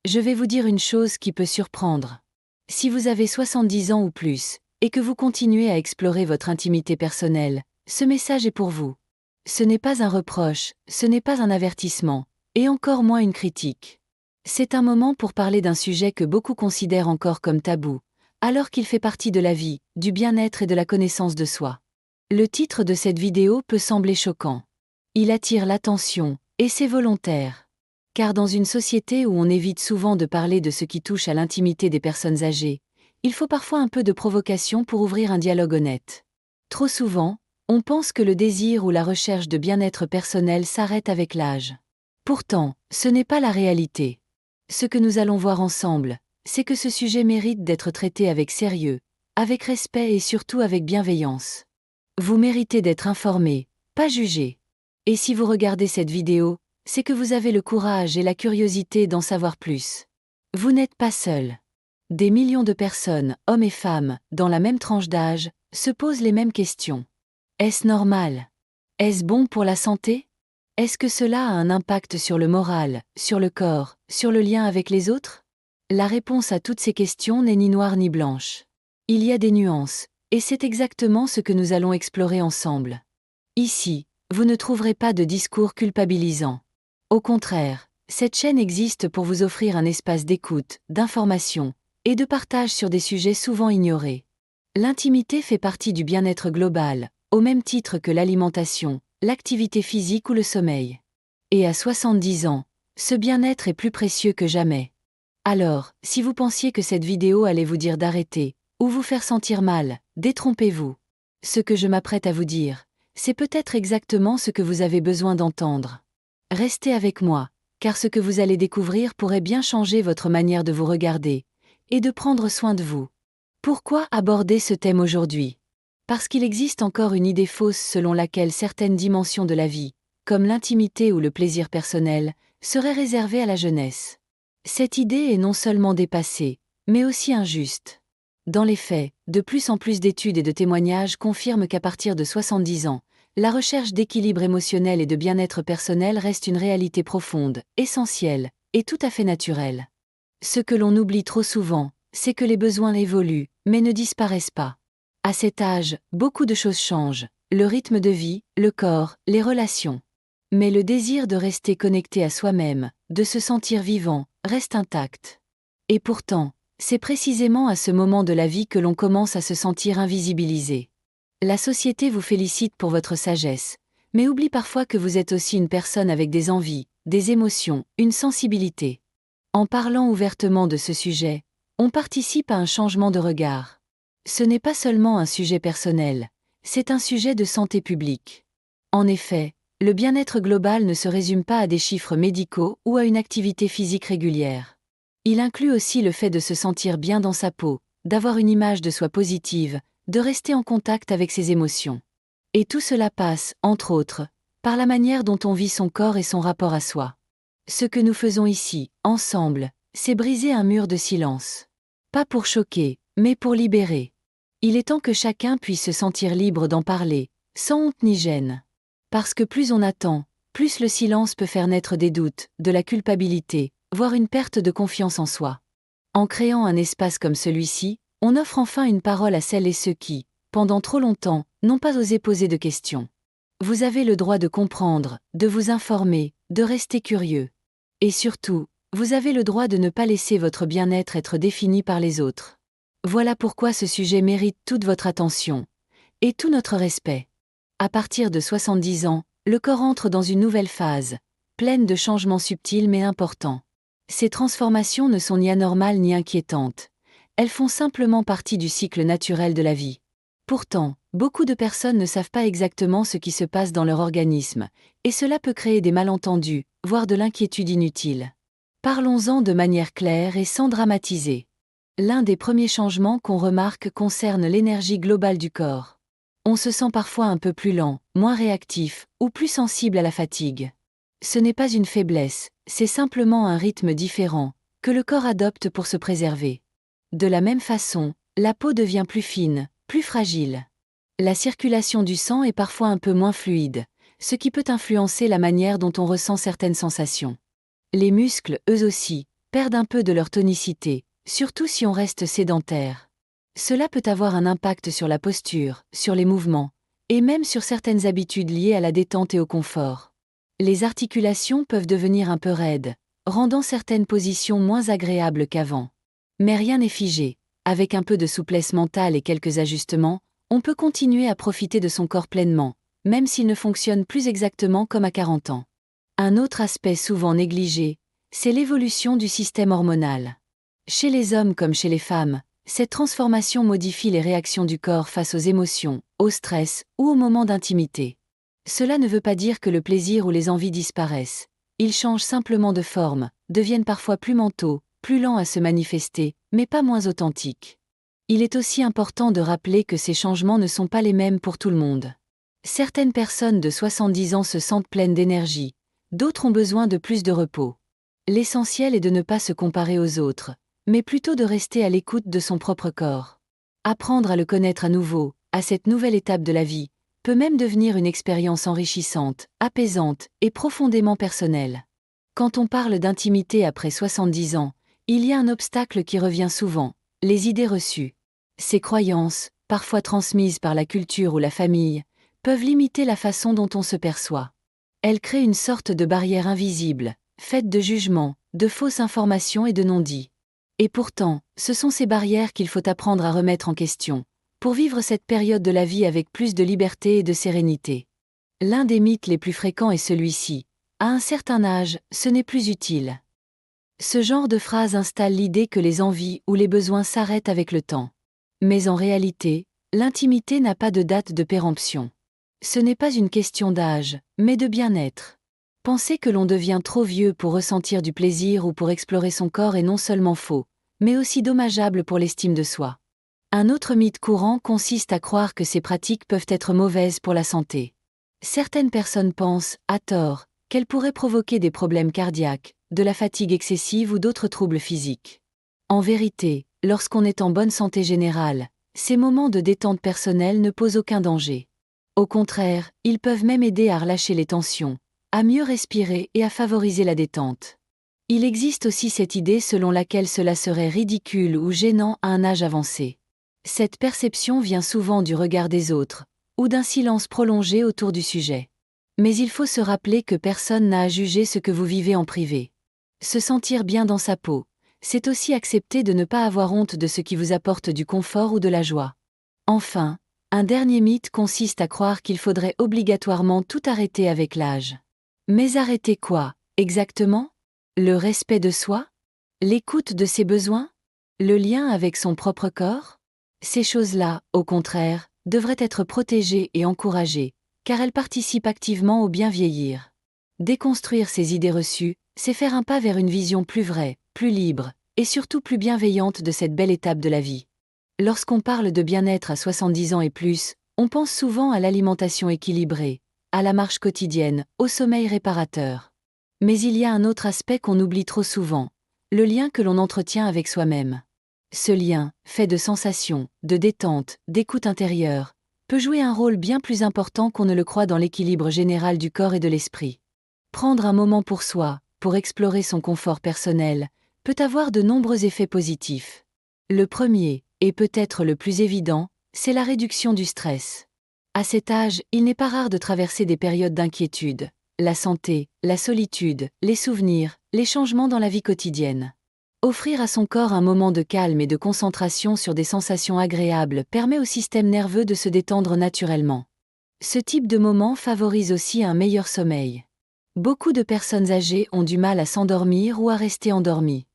Je vais vous dire une chose qui peut surprendre. Si vous avez 70 ans ou plus, et que vous continuez à explorer votre intimité personnelle, ce message est pour vous. Ce n'est pas un reproche, ce n'est pas un avertissement, et encore moins une critique. C'est un moment pour parler d'un sujet que beaucoup considèrent encore comme tabou, alors qu'il fait partie de la vie, du bien-être et de la connaissance de soi. Le titre de cette vidéo peut sembler choquant. Il attire l'attention, et c'est volontaire. Car dans une société où on évite souvent de parler de ce qui touche à l'intimité des personnes âgées, il faut parfois un peu de provocation pour ouvrir un dialogue honnête. Trop souvent, on pense que le désir ou la recherche de bien-être personnel s'arrête avec l'âge. Pourtant, ce n'est pas la réalité. Ce que nous allons voir ensemble, c'est que ce sujet mérite d'être traité avec sérieux, avec respect et surtout avec bienveillance. Vous méritez d'être informé, pas jugé. Et si vous regardez cette vidéo, c'est que vous avez le courage et la curiosité d'en savoir plus. Vous n'êtes pas seul. Des millions de personnes, hommes et femmes, dans la même tranche d'âge, se posent les mêmes questions. Est-ce normal? Est-ce bon pour la santé? Est-ce que cela a un impact sur le moral, sur le corps, sur le lien avec les autres? La réponse à toutes ces questions n'est ni noire ni blanche. Il y a des nuances, et c'est exactement ce que nous allons explorer ensemble. Ici, vous ne trouverez pas de discours culpabilisant. Au contraire, cette chaîne existe pour vous offrir un espace d'écoute, d'information et de partage sur des sujets souvent ignorés. L'intimité fait partie du bien-être global, au même titre que l'alimentation, l'activité physique ou le sommeil. Et à 70 ans, ce bien-être est plus précieux que jamais. Alors, si vous pensiez que cette vidéo allait vous dire d'arrêter, ou vous faire sentir mal, détrompez-vous. Ce que je m'apprête à vous dire, c'est peut-être exactement ce que vous avez besoin d'entendre. Restez avec moi, car ce que vous allez découvrir pourrait bien changer votre manière de vous regarder, et de prendre soin de vous. Pourquoi aborder ce thème aujourd'hui? Parce qu'il existe encore une idée fausse selon laquelle certaines dimensions de la vie, comme l'intimité ou le plaisir personnel, seraient réservées à la jeunesse. Cette idée est non seulement dépassée, mais aussi injuste. Dans les faits, de plus en plus d'études et de témoignages confirment qu'à partir de 70 ans, la recherche d'équilibre émotionnel et de bien-être personnel reste une réalité profonde, essentielle, et tout à fait naturelle. Ce que l'on oublie trop souvent, c'est que les besoins évoluent, mais ne disparaissent pas. À cet âge, beaucoup de choses changent, le rythme de vie, le corps, les relations. Mais le désir de rester connecté à soi-même, de se sentir vivant, reste intact. Et pourtant, c'est précisément à ce moment de la vie que l'on commence à se sentir invisibilisé. La société vous félicite pour votre sagesse, mais oublie parfois que vous êtes aussi une personne avec des envies, des émotions, une sensibilité. En parlant ouvertement de ce sujet, on participe à un changement de regard. Ce n'est pas seulement un sujet personnel, c'est un sujet de santé publique. En effet, le bien-être global ne se résume pas à des chiffres médicaux ou à une activité physique régulière. Il inclut aussi le fait de se sentir bien dans sa peau, d'avoir une image de soi positive, de rester en contact avec ses émotions. Et tout cela passe, entre autres, par la manière dont on vit son corps et son rapport à soi. Ce que nous faisons ici, ensemble, c'est briser un mur de silence. Pas pour choquer, mais pour libérer. Il est temps que chacun puisse se sentir libre d'en parler, sans honte ni gêne. Parce que plus on attend, plus le silence peut faire naître des doutes, de la culpabilité, voire une perte de confiance en soi. En créant un espace comme celui-ci, on offre enfin une parole à celles et ceux qui, pendant trop longtemps, n'ont pas osé poser de questions. Vous avez le droit de comprendre, de vous informer, de rester curieux. Et surtout, vous avez le droit de ne pas laisser votre bien-être être défini par les autres. Voilà pourquoi ce sujet mérite toute votre attention, et tout notre respect. À partir de 70 ans, le corps entre dans une nouvelle phase, pleine de changements subtils mais importants. Ces transformations ne sont ni anormales ni inquiétantes. Elles font simplement partie du cycle naturel de la vie. Pourtant, beaucoup de personnes ne savent pas exactement ce qui se passe dans leur organisme, et cela peut créer des malentendus, voire de l'inquiétude inutile. Parlons-en de manière claire et sans dramatiser. L'un des premiers changements qu'on remarque concerne l'énergie globale du corps. On se sent parfois un peu plus lent, moins réactif, ou plus sensible à la fatigue. Ce n'est pas une faiblesse, c'est simplement un rythme différent, que le corps adopte pour se préserver. De la même façon, la peau devient plus fine, plus fragile. La circulation du sang est parfois un peu moins fluide, ce qui peut influencer la manière dont on ressent certaines sensations. Les muscles, eux aussi, perdent un peu de leur tonicité, surtout si on reste sédentaire. Cela peut avoir un impact sur la posture, sur les mouvements, et même sur certaines habitudes liées à la détente et au confort. Les articulations peuvent devenir un peu raides, rendant certaines positions moins agréables qu'avant. Mais rien n'est figé. Avec un peu de souplesse mentale et quelques ajustements, on peut continuer à profiter de son corps pleinement, même s'il ne fonctionne plus exactement comme à 40 ans. Un autre aspect souvent négligé, c'est l'évolution du système hormonal. Chez les hommes comme chez les femmes, cette transformation modifie les réactions du corps face aux émotions, au stress ou aux moments d'intimité. Cela ne veut pas dire que le plaisir ou les envies disparaissent. Ils changent simplement de forme, deviennent parfois plus mentaux, plus lents à se manifester, mais pas moins authentiques. Il est aussi important de rappeler que ces changements ne sont pas les mêmes pour tout le monde. Certaines personnes de 70 ans se sentent pleines d'énergie, d'autres ont besoin de plus de repos. L'essentiel est de ne pas se comparer aux autres, mais plutôt de rester à l'écoute de son propre corps. Apprendre à le connaître à nouveau, à cette nouvelle étape de la vie, peut même devenir une expérience enrichissante, apaisante et profondément personnelle. Quand on parle d'intimité après 70 ans, il y a un obstacle qui revient souvent, les idées reçues. Ces croyances, parfois transmises par la culture ou la famille, peuvent limiter la façon dont on se perçoit. Elles créent une sorte de barrière invisible, faite de jugements, de fausses informations et de non-dits. Et pourtant, ce sont ces barrières qu'il faut apprendre à remettre en question, pour vivre cette période de la vie avec plus de liberté et de sérénité. L'un des mythes les plus fréquents est celui-ci: à un certain âge, ce n'est plus utile. Ce genre de phrase installe l'idée que les envies ou les besoins s'arrêtent avec le temps. Mais en réalité, l'intimité n'a pas de date de péremption. Ce n'est pas une question d'âge, mais de bien-être. Penser que l'on devient trop vieux pour ressentir du plaisir ou pour explorer son corps est non seulement faux, mais aussi dommageable pour l'estime de soi. Un autre mythe courant consiste à croire que ces pratiques peuvent être mauvaises pour la santé. Certaines personnes pensent, à tort, qu'elles pourraient provoquer des problèmes cardiaques, de la fatigue excessive ou d'autres troubles physiques. En vérité, lorsqu'on est en bonne santé générale, ces moments de détente personnelle ne posent aucun danger. Au contraire, ils peuvent même aider à relâcher les tensions, à mieux respirer et à favoriser la détente. Il existe aussi cette idée selon laquelle cela serait ridicule ou gênant à un âge avancé. Cette perception vient souvent du regard des autres, ou d'un silence prolongé autour du sujet. Mais il faut se rappeler que personne n'a à juger ce que vous vivez en privé. Se sentir bien dans sa peau, c'est aussi accepter de ne pas avoir honte de ce qui vous apporte du confort ou de la joie. Enfin, un dernier mythe consiste à croire qu'il faudrait obligatoirement tout arrêter avec l'âge. Mais arrêter quoi, exactement? Le respect de soi? L'écoute de ses besoins? Le lien avec son propre corps? Ces choses-là, au contraire, devraient être protégées et encouragées, car elles participent activement au bien vieillir. Déconstruire ces idées reçues, c'est faire un pas vers une vision plus vraie, plus libre, et surtout plus bienveillante de cette belle étape de la vie. Lorsqu'on parle de bien-être à 70 ans et plus, on pense souvent à l'alimentation équilibrée, à la marche quotidienne, au sommeil réparateur. Mais il y a un autre aspect qu'on oublie trop souvent, le lien que l'on entretient avec soi-même. Ce lien, fait de sensations, de détente, d'écoute intérieure, peut jouer un rôle bien plus important qu'on ne le croit dans l'équilibre général du corps et de l'esprit. Prendre un moment pour soi, pour explorer son confort personnel, peut avoir de nombreux effets positifs. Le premier, et peut-être le plus évident, c'est la réduction du stress. À cet âge, il n'est pas rare de traverser des périodes d'inquiétude. La santé, la solitude, les souvenirs, les changements dans la vie quotidienne. Offrir à son corps un moment de calme et de concentration sur des sensations agréables permet au système nerveux de se détendre naturellement. Ce type de moment favorise aussi un meilleur sommeil. Beaucoup de personnes âgées ont du mal à s'endormir ou à rester endormies.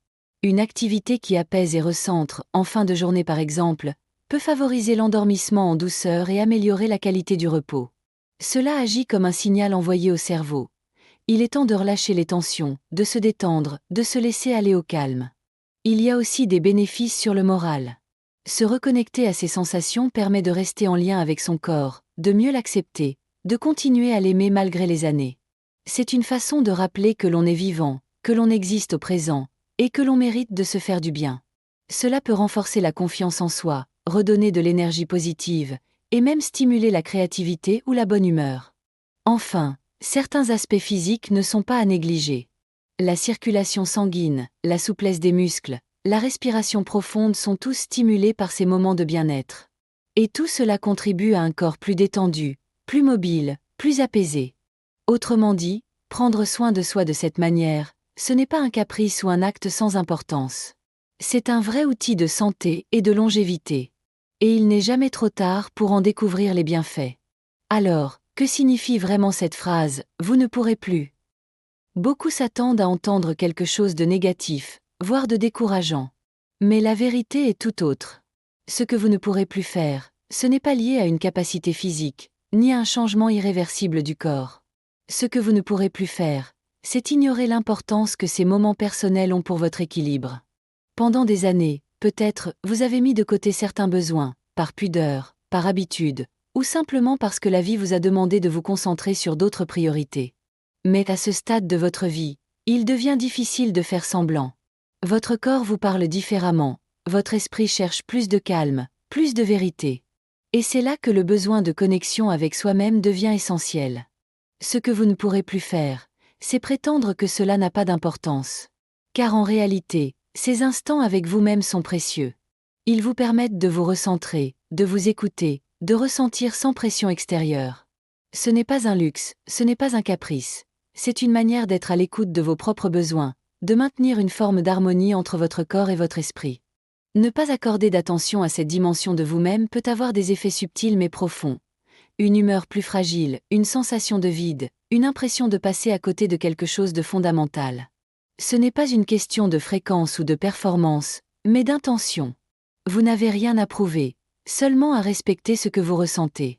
Une activité qui apaise et recentre, en fin de journée par exemple, peut favoriser l'endormissement en douceur et améliorer la qualité du repos. Cela agit comme un signal envoyé au cerveau. Il est temps de relâcher les tensions, de se détendre, de se laisser aller au calme. Il y a aussi des bénéfices sur le moral. Se reconnecter à ses sensations permet de rester en lien avec son corps, de mieux l'accepter, de continuer à l'aimer malgré les années. C'est une façon de rappeler que l'on est vivant, que l'on existe au présent, et que l'on mérite de se faire du bien. Cela peut renforcer la confiance en soi, redonner de l'énergie positive, et même stimuler la créativité ou la bonne humeur. Enfin, certains aspects physiques ne sont pas à négliger. La circulation sanguine, la souplesse des muscles, la respiration profonde sont tous stimulés par ces moments de bien-être. Et tout cela contribue à un corps plus détendu, plus mobile, plus apaisé. Autrement dit, prendre soin de soi de cette manière, ce n'est pas un caprice ou un acte sans importance. C'est un vrai outil de santé et de longévité. Et il n'est jamais trop tard pour en découvrir les bienfaits. Alors, que signifie vraiment cette phrase « vous ne pourrez plus » ? Beaucoup s'attendent à entendre quelque chose de négatif, voire de décourageant. Mais la vérité est tout autre. Ce que vous ne pourrez plus faire, ce n'est pas lié à une capacité physique, ni à un changement irréversible du corps. Ce que vous ne pourrez plus faire, c'est ignorer l'importance que ces moments personnels ont pour votre équilibre. Pendant des années, peut-être, vous avez mis de côté certains besoins, par pudeur, par habitude, ou simplement parce que la vie vous a demandé de vous concentrer sur d'autres priorités. Mais à ce stade de votre vie, il devient difficile de faire semblant. Votre corps vous parle différemment, votre esprit cherche plus de calme, plus de vérité. Et c'est là que le besoin de connexion avec soi-même devient essentiel. Ce que vous ne pourrez plus faire, c'est prétendre que cela n'a pas d'importance. Car en réalité, ces instants avec vous-même sont précieux. Ils vous permettent de vous recentrer, de vous écouter, de ressentir sans pression extérieure. Ce n'est pas un luxe, ce n'est pas un caprice. C'est une manière d'être à l'écoute de vos propres besoins, de maintenir une forme d'harmonie entre votre corps et votre esprit. Ne pas accorder d'attention à cette dimension de vous-même peut avoir des effets subtils mais profonds. Une humeur plus fragile, une sensation de vide, une impression de passer à côté de quelque chose de fondamental. Ce n'est pas une question de fréquence ou de performance, mais d'intention. Vous n'avez rien à prouver, seulement à respecter ce que vous ressentez.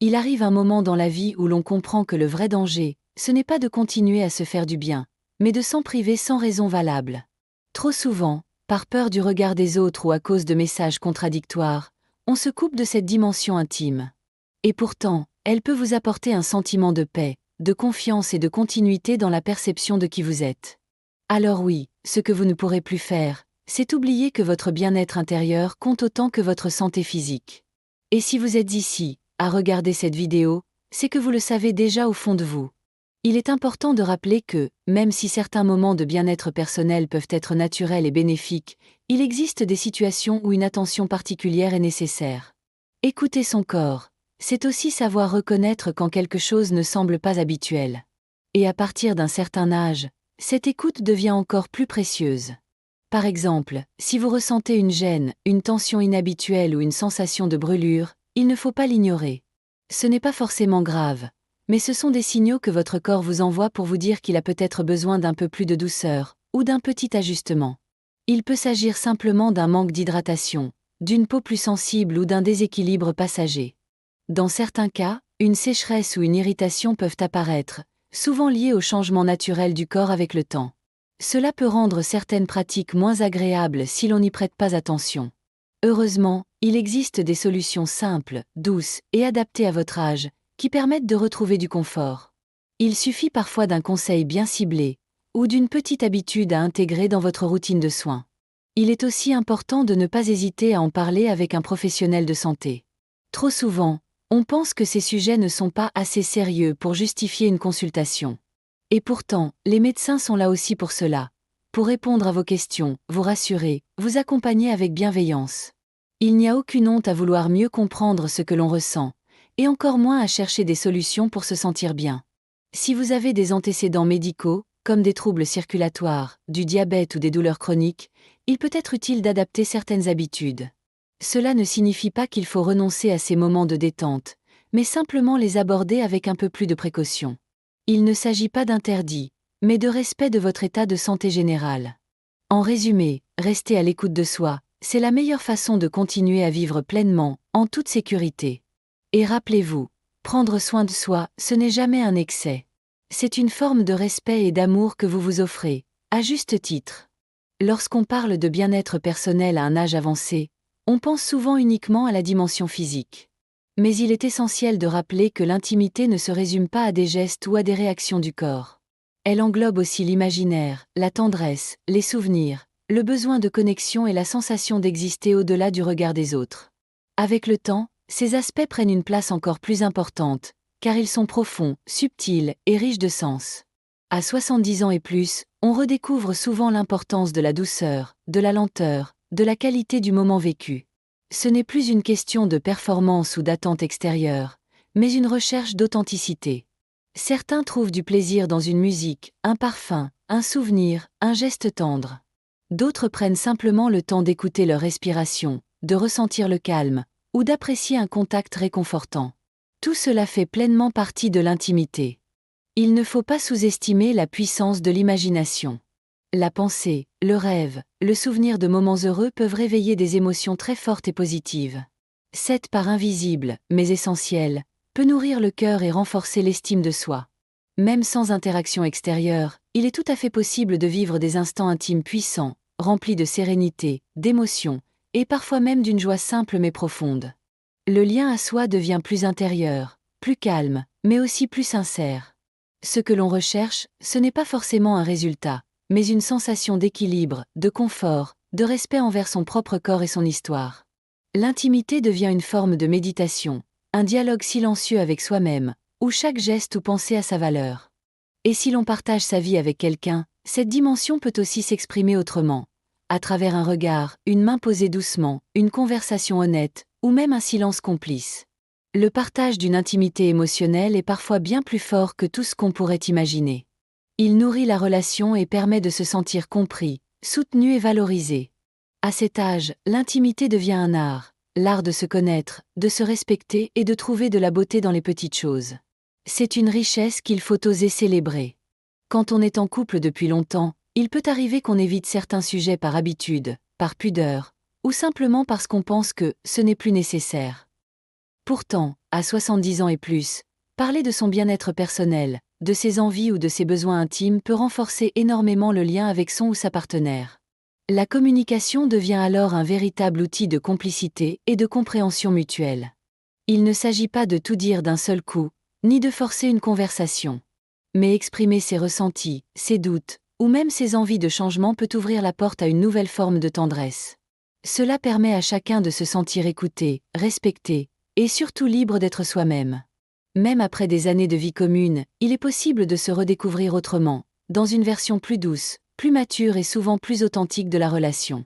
Il arrive un moment dans la vie où l'on comprend que le vrai danger, ce n'est pas de continuer à se faire du bien, mais de s'en priver sans raison valable. Trop souvent, par peur du regard des autres ou à cause de messages contradictoires, on se coupe de cette dimension intime. Et pourtant, elle peut vous apporter un sentiment de paix, de confiance et de continuité dans la perception de qui vous êtes. Alors oui, ce que vous ne pourrez plus faire, c'est oublier que votre bien-être intérieur compte autant que votre santé physique. Et si vous êtes ici, à regarder cette vidéo, c'est que vous le savez déjà au fond de vous. Il est important de rappeler que, même si certains moments de bien-être personnel peuvent être naturels et bénéfiques, il existe des situations où une attention particulière est nécessaire. Écouter son corps, c'est aussi savoir reconnaître quand quelque chose ne semble pas habituel. Et à partir d'un certain âge, cette écoute devient encore plus précieuse. Par exemple, si vous ressentez une gêne, une tension inhabituelle ou une sensation de brûlure, il ne faut pas l'ignorer. Ce n'est pas forcément grave, mais ce sont des signaux que votre corps vous envoie pour vous dire qu'il a peut-être besoin d'un peu plus de douceur, ou d'un petit ajustement. Il peut s'agir simplement d'un manque d'hydratation, d'une peau plus sensible ou d'un déséquilibre passager. Dans certains cas, une sécheresse ou une irritation peuvent apparaître, souvent liées au changement naturel du corps avec le temps. Cela peut rendre certaines pratiques moins agréables si l'on n'y prête pas attention. Heureusement, il existe des solutions simples, douces et adaptées à votre âge, qui permettent de retrouver du confort. Il suffit parfois d'un conseil bien ciblé, ou d'une petite habitude à intégrer dans votre routine de soins. Il est aussi important de ne pas hésiter à en parler avec un professionnel de santé. Trop souvent, on pense que ces sujets ne sont pas assez sérieux pour justifier une consultation. Et pourtant, les médecins sont là aussi pour cela, pour répondre à vos questions, vous rassurer, vous accompagner avec bienveillance. Il n'y a aucune honte à vouloir mieux comprendre ce que l'on ressent, et encore moins à chercher des solutions pour se sentir bien. Si vous avez des antécédents médicaux, comme des troubles circulatoires, du diabète ou des douleurs chroniques, il peut être utile d'adapter certaines habitudes. Cela ne signifie pas qu'il faut renoncer à ces moments de détente, mais simplement les aborder avec un peu plus de précaution. Il ne s'agit pas d'interdit, mais de respect de votre état de santé général. En résumé, rester à l'écoute de soi, c'est la meilleure façon de continuer à vivre pleinement, en toute sécurité. Et rappelez-vous, prendre soin de soi, ce n'est jamais un excès. C'est une forme de respect et d'amour que vous vous offrez, à juste titre. Lorsqu'on parle de bien-être personnel à un âge avancé, on pense souvent uniquement à la dimension physique. Mais il est essentiel de rappeler que l'intimité ne se résume pas à des gestes ou à des réactions du corps. Elle englobe aussi l'imaginaire, la tendresse, les souvenirs, le besoin de connexion et la sensation d'exister au-delà du regard des autres. Avec le temps, ces aspects prennent une place encore plus importante, car ils sont profonds, subtils et riches de sens. À 70 ans et plus, on redécouvre souvent l'importance de la douceur, de la lenteur, de la qualité du moment vécu. Ce n'est plus une question de performance ou d'attente extérieure, mais une recherche d'authenticité. Certains trouvent du plaisir dans une musique, un parfum, un souvenir, un geste tendre. D'autres prennent simplement le temps d'écouter leur respiration, de ressentir le calme, ou d'apprécier un contact réconfortant. Tout cela fait pleinement partie de l'intimité. Il ne faut pas sous-estimer la puissance de l'imagination. La pensée, le rêve, le souvenir de moments heureux peuvent réveiller des émotions très fortes et positives. Cette part invisible, mais essentielle, peut nourrir le cœur et renforcer l'estime de soi. Même sans interaction extérieure, il est tout à fait possible de vivre des instants intimes puissants, remplis de sérénité, d'émotion, et parfois même d'une joie simple mais profonde. Le lien à soi devient plus intérieur, plus calme, mais aussi plus sincère. Ce que l'on recherche, ce n'est pas forcément un résultat, mais une sensation d'équilibre, de confort, de respect envers son propre corps et son histoire. L'intimité devient une forme de méditation, un dialogue silencieux avec soi-même, où chaque geste ou pensée a sa valeur. Et si l'on partage sa vie avec quelqu'un, cette dimension peut aussi s'exprimer autrement, à travers un regard, une main posée doucement, une conversation honnête, ou même un silence complice. Le partage d'une intimité émotionnelle est parfois bien plus fort que tout ce qu'on pourrait imaginer. Il nourrit la relation et permet de se sentir compris, soutenu et valorisé. À cet âge, l'intimité devient un art, l'art de se connaître, de se respecter et de trouver de la beauté dans les petites choses. C'est une richesse qu'il faut oser célébrer. Quand on est en couple depuis longtemps, il peut arriver qu'on évite certains sujets par habitude, par pudeur, ou simplement parce qu'on pense que ce n'est plus nécessaire. Pourtant, à 70 ans et plus, parler de son bien-être personnel, de ses envies ou de ses besoins intimes peut renforcer énormément le lien avec son ou sa partenaire. La communication devient alors un véritable outil de complicité et de compréhension mutuelle. Il ne s'agit pas de tout dire d'un seul coup, ni de forcer une conversation. Mais exprimer ses ressentis, ses doutes, ou même ses envies de changement peut ouvrir la porte à une nouvelle forme de tendresse. Cela permet à chacun de se sentir écouté, respecté, et surtout libre d'être soi-même. Même après des années de vie commune, il est possible de se redécouvrir autrement, dans une version plus douce, plus mature et souvent plus authentique de la relation.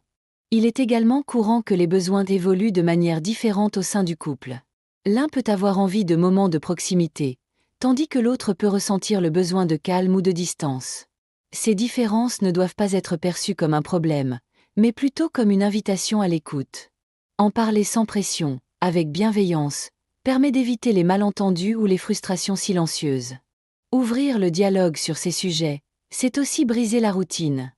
Il est également courant que les besoins évoluent de manière différente au sein du couple. L'un peut avoir envie de moments de proximité, tandis que l'autre peut ressentir le besoin de calme ou de distance. Ces différences ne doivent pas être perçues comme un problème, mais plutôt comme une invitation à l'écoute. En parler sans pression, avec bienveillance, permet d'éviter les malentendus ou les frustrations silencieuses. Ouvrir le dialogue sur ces sujets, c'est aussi briser la routine.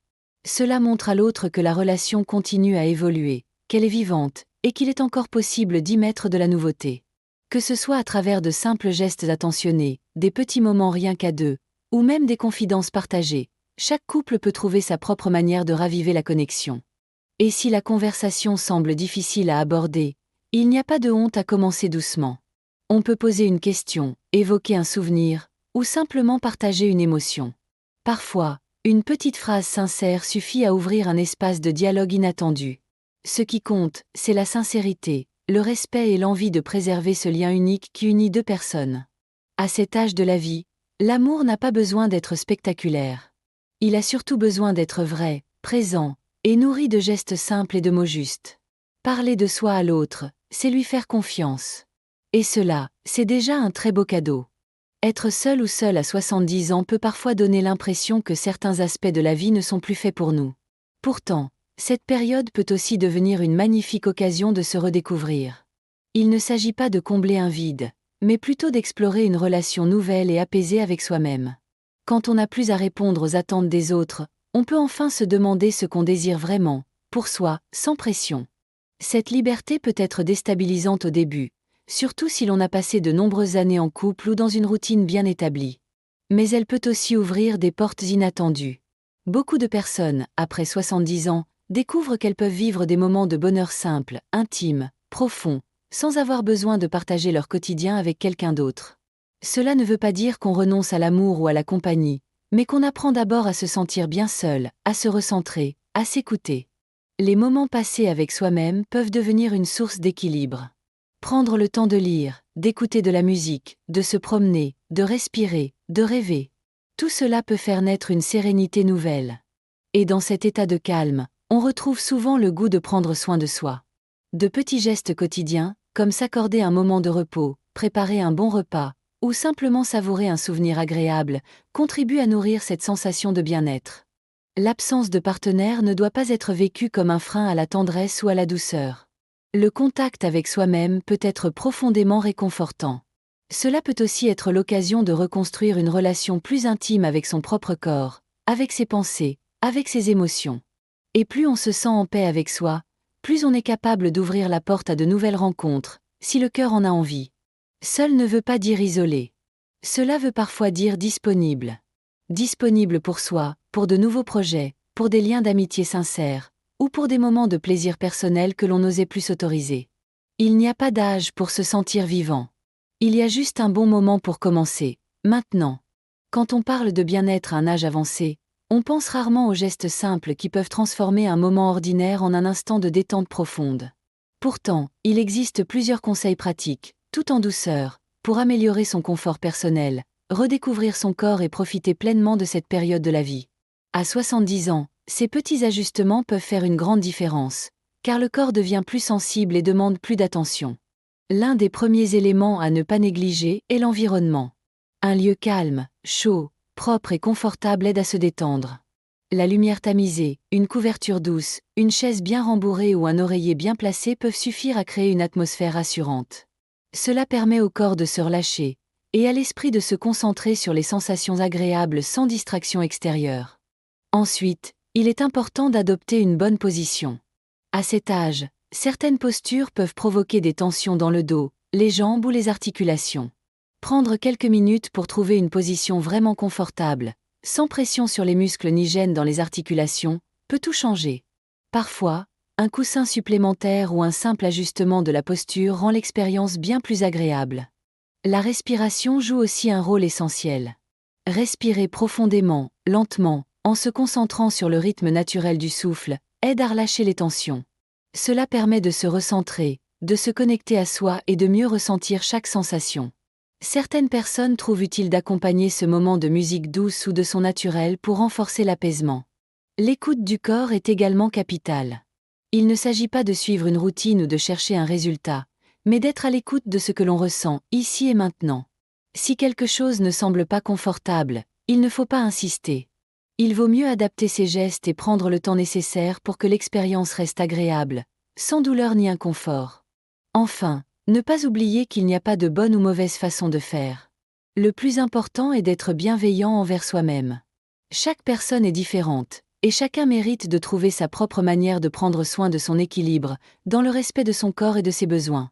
Cela montre à l'autre que la relation continue à évoluer, qu'elle est vivante, et qu'il est encore possible d'y mettre de la nouveauté. Que ce soit à travers de simples gestes attentionnés, des petits moments rien qu'à deux, ou même des confidences partagées, chaque couple peut trouver sa propre manière de raviver la connexion. Et si la conversation semble difficile à aborder, il n'y a pas de honte à commencer doucement. On peut poser une question, évoquer un souvenir, ou simplement partager une émotion. Parfois, une petite phrase sincère suffit à ouvrir un espace de dialogue inattendu. Ce qui compte, c'est la sincérité, le respect et l'envie de préserver ce lien unique qui unit deux personnes. À cet âge de la vie, l'amour n'a pas besoin d'être spectaculaire. Il a surtout besoin d'être vrai, présent, et nourri de gestes simples et de mots justes. Parler de soi à l'autre, c'est lui faire confiance. Et cela, c'est déjà un très beau cadeau. Être seul ou seule à 70 ans peut parfois donner l'impression que certains aspects de la vie ne sont plus faits pour nous. Pourtant, cette période peut aussi devenir une magnifique occasion de se redécouvrir. Il ne s'agit pas de combler un vide, mais plutôt d'explorer une relation nouvelle et apaisée avec soi-même. Quand on n'a plus à répondre aux attentes des autres, on peut enfin se demander ce qu'on désire vraiment, pour soi, sans pression. Cette liberté peut être déstabilisante au début, surtout si l'on a passé de nombreuses années en couple ou dans une routine bien établie. Mais elle peut aussi ouvrir des portes inattendues. Beaucoup de personnes, après 70 ans, découvrent qu'elles peuvent vivre des moments de bonheur simples, intimes, profonds, sans avoir besoin de partager leur quotidien avec quelqu'un d'autre. Cela ne veut pas dire qu'on renonce à l'amour ou à la compagnie, mais qu'on apprend d'abord à se sentir bien seul, à se recentrer, à s'écouter. Les moments passés avec soi-même peuvent devenir une source d'équilibre. Prendre le temps de lire, d'écouter de la musique, de se promener, de respirer, de rêver. Tout cela peut faire naître une sérénité nouvelle. Et dans cet état de calme, on retrouve souvent le goût de prendre soin de soi. De petits gestes quotidiens, comme s'accorder un moment de repos, préparer un bon repas, ou simplement savourer un souvenir agréable, contribuent à nourrir cette sensation de bien-être. L'absence de partenaire ne doit pas être vécue comme un frein à la tendresse ou à la douceur. Le contact avec soi-même peut être profondément réconfortant. Cela peut aussi être l'occasion de reconstruire une relation plus intime avec son propre corps, avec ses pensées, avec ses émotions. Et plus on se sent en paix avec soi, plus on est capable d'ouvrir la porte à de nouvelles rencontres, si le cœur en a envie. Seul ne veut pas dire isolé. Cela veut parfois dire disponible. Disponible pour soi, pour de nouveaux projets, pour des liens d'amitié sincères, ou pour des moments de plaisir personnel que l'on n'osait plus s'autoriser. Il n'y a pas d'âge pour se sentir vivant. Il y a juste un bon moment pour commencer, maintenant. Quand on parle de bien-être à un âge avancé, on pense rarement aux gestes simples qui peuvent transformer un moment ordinaire en un instant de détente profonde. Pourtant, il existe plusieurs conseils pratiques, tout en douceur, pour améliorer son confort personnel, redécouvrir son corps et profiter pleinement de cette période de la vie. À 70 ans, ces petits ajustements peuvent faire une grande différence, car le corps devient plus sensible et demande plus d'attention. L'un des premiers éléments à ne pas négliger est l'environnement. Un lieu calme, chaud, propre et confortable aide à se détendre. La lumière tamisée, une couverture douce, une chaise bien rembourrée ou un oreiller bien placé peuvent suffire à créer une atmosphère rassurante. Cela permet au corps de se relâcher, et à l'esprit de se concentrer sur les sensations agréables sans distraction extérieure. Ensuite, il est important d'adopter une bonne position. À cet âge, certaines postures peuvent provoquer des tensions dans le dos, les jambes ou les articulations. Prendre quelques minutes pour trouver une position vraiment confortable, sans pression sur les muscles ni gêne dans les articulations, peut tout changer. Parfois, un coussin supplémentaire ou un simple ajustement de la posture rend l'expérience bien plus agréable. La respiration joue aussi un rôle essentiel. Respirer profondément, lentement, en se concentrant sur le rythme naturel du souffle, aide à relâcher les tensions. Cela permet de se recentrer, de se connecter à soi et de mieux ressentir chaque sensation. Certaines personnes trouvent utile d'accompagner ce moment de musique douce ou de son naturel pour renforcer l'apaisement. L'écoute du corps est également capitale. Il ne s'agit pas de suivre une routine ou de chercher un résultat, mais d'être à l'écoute de ce que l'on ressent, ici et maintenant. Si quelque chose ne semble pas confortable, il ne faut pas insister. Il vaut mieux adapter ses gestes et prendre le temps nécessaire pour que l'expérience reste agréable, sans douleur ni inconfort. Enfin, ne pas oublier qu'il n'y a pas de bonne ou mauvaise façon de faire. Le plus important est d'être bienveillant envers soi-même. Chaque personne est différente, et chacun mérite de trouver sa propre manière de prendre soin de son équilibre, dans le respect de son corps et de ses besoins.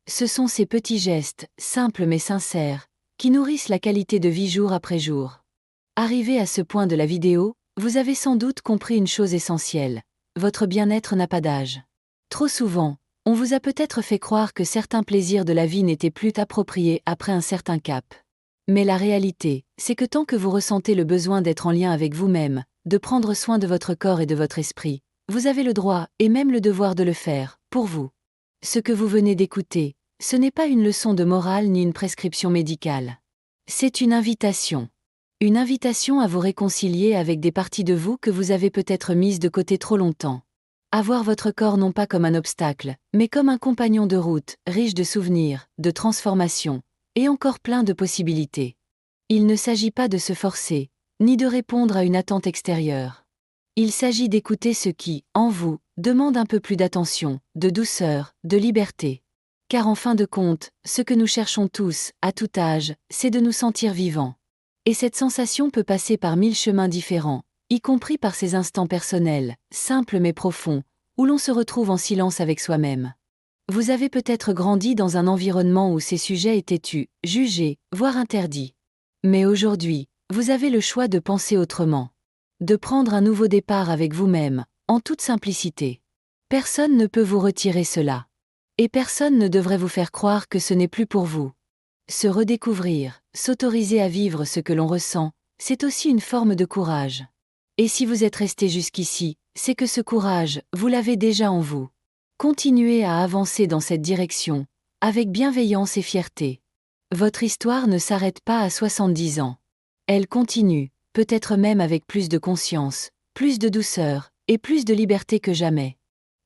Ce sont ces petits gestes, simples mais sincères, qui nourrissent la qualité de vie jour après jour. Arrivé à ce point de la vidéo, vous avez sans doute compris une chose essentielle. Votre bien-être n'a pas d'âge. Trop souvent, on vous a peut-être fait croire que certains plaisirs de la vie n'étaient plus appropriés après un certain cap. Mais la réalité, c'est que tant que vous ressentez le besoin d'être en lien avec vous-même, de prendre soin de votre corps et de votre esprit, vous avez le droit et même le devoir de le faire, pour vous. Ce que vous venez d'écouter, ce n'est pas une leçon de morale ni une prescription médicale. C'est une invitation. Une invitation à vous réconcilier avec des parties de vous que vous avez peut-être mises de côté trop longtemps. À voir votre corps non pas comme un obstacle, mais comme un compagnon de route, riche de souvenirs, de transformations, et encore plein de possibilités. Il ne s'agit pas de se forcer, ni de répondre à une attente extérieure. Il s'agit d'écouter ce qui, en vous, demande un peu plus d'attention, de douceur, de liberté. Car en fin de compte, ce que nous cherchons tous, à tout âge, c'est de nous sentir vivants. Et cette sensation peut passer par 1000 chemins différents, y compris par ces instants personnels, simples mais profonds, où l'on se retrouve en silence avec soi-même. Vous avez peut-être grandi dans un environnement où ces sujets étaient tus, jugés, voire interdits. Mais aujourd'hui, vous avez le choix de penser autrement. De prendre un nouveau départ avec vous-même, en toute simplicité. Personne ne peut vous retirer cela. Et personne ne devrait vous faire croire que ce n'est plus pour vous. Se redécouvrir, s'autoriser à vivre ce que l'on ressent, c'est aussi une forme de courage. Et si vous êtes resté jusqu'ici, c'est que ce courage, vous l'avez déjà en vous. Continuez à avancer dans cette direction, avec bienveillance et fierté. Votre histoire ne s'arrête pas à 70 ans. Elle continue, peut-être même avec plus de conscience, plus de douceur, et plus de liberté que jamais.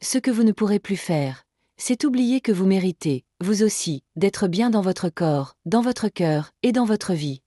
Ce que vous ne pourrez plus faire, c'est oublier que vous méritez, vous aussi, d'être bien dans votre corps, dans votre cœur, et dans votre vie.